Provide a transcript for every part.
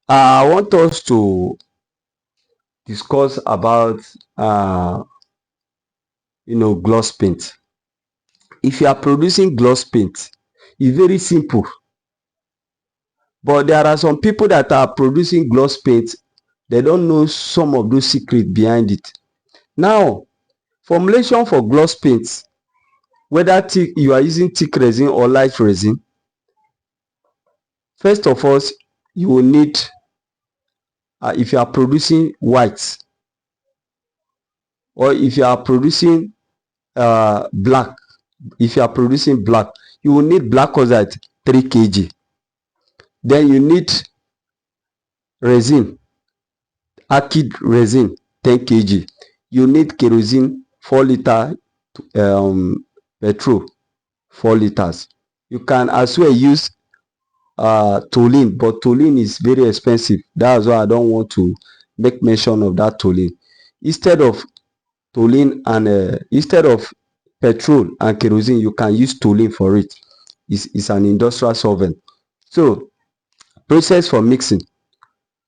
I want us to discuss about gloss paint. If you are producing gloss paint, it's very simple, but there are some people that are producing gloss paint, they don't know some of those secrets behind it. Now, formulation for gloss paint, whether thick you are using thick resin or light resin, first of all you will need, if you are producing white, or if you are producing black, if you are producing black, you will need black oxide 3 kg. Then you need resin, acid resin 10 kg. You need kerosene 4 litre, petrol 4 litres. You can as well use toluene, but toluene is very expensive. That's why I don't want to make mention of that toluene. Instead of toluene and instead of petrol and kerosene, you can use toluene for it. It's an industrial solvent. So process for mixing: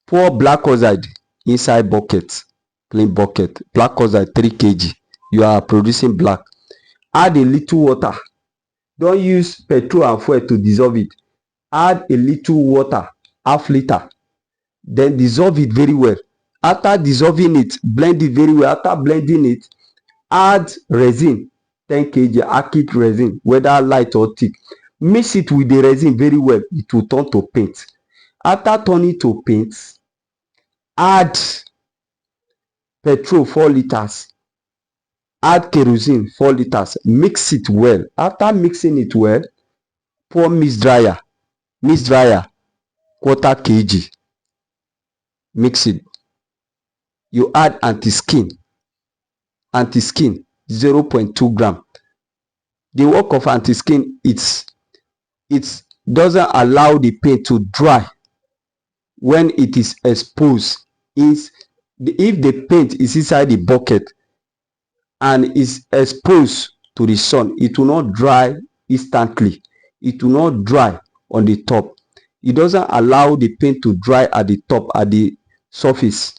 pour black oxide inside bucket, clean bucket, black oxide 3 kg. You are producing black. Add a little water. Don't use petrol and fuel to dissolve it. Add a little water, half liter, then dissolve it very well. After dissolving it, blend it very well. After blending it, add resin 10 kg, acid resin, whether light or thick. Mix it with the resin very well. It will turn to paint. After turning to paint, add petrol 4 litres, add kerosene 4 litres, mix it well. After mixing it well, pour mix dryer, ¼ kg, mix it. You add anti-skin 0.2 gram. The work of anti-skin, it doesn't allow the paint to dry when it is exposed. If the paint is inside the bucket and is exposed to the sun, it will not dry instantly. It will not dry on the top. It doesn't allow the paint to dry at the top, at the surface.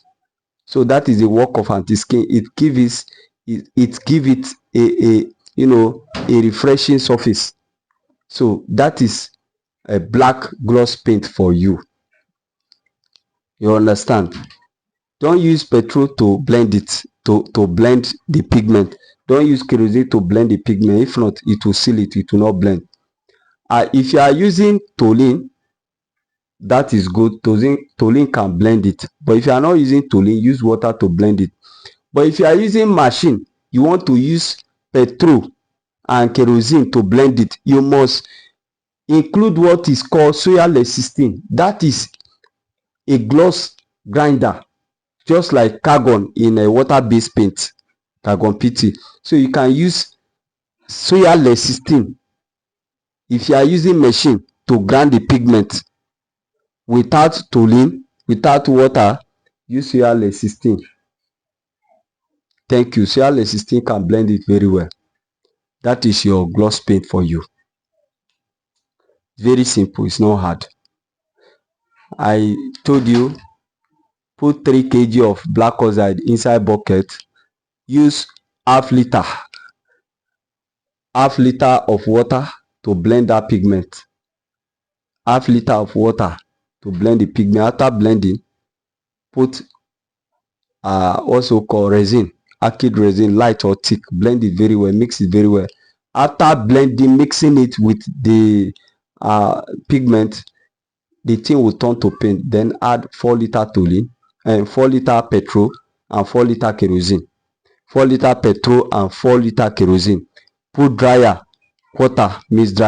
So that is the work of anti-skin. It gives it a refreshing surface. So that is a black gloss paint for you. You understand? Don't use petrol to blend it, to blend the pigment. Don't use kerosene to blend the pigment. If not, it will seal it, it will not blend. If you are using toluene, that is good. Toluene can blend it. But if you are not using toluene, use water to blend it. But if you are using machine, you want to use petrol and kerosene to blend it, you must include what is called soya lecithin. That is a gloss grinder, just like Calgon in a water-based paint, Calgon PT. So you can use soya lecithin. If you are using machine to grind the pigment without toluene, without water, use soya lecithin. Thank you. Soya lecithin can blend it very well. That is your gloss paint for you. Very simple, it's not hard. I told you, put 3 kg of black oxide inside bucket. Use half liter of water to blend that pigment. Half liter of water to blend the pigment. After blending, put also called resin, acid resin, light or thick. Blend it very well, mix it very well. After blending, mixing it with the pigment, the thing will turn to paint. Then add 4 liter toluene and 4 liter petrol and 4 liter kerosene. 4 liter petrol and 4 liter kerosene. Put dryer, quarter, mix dryer.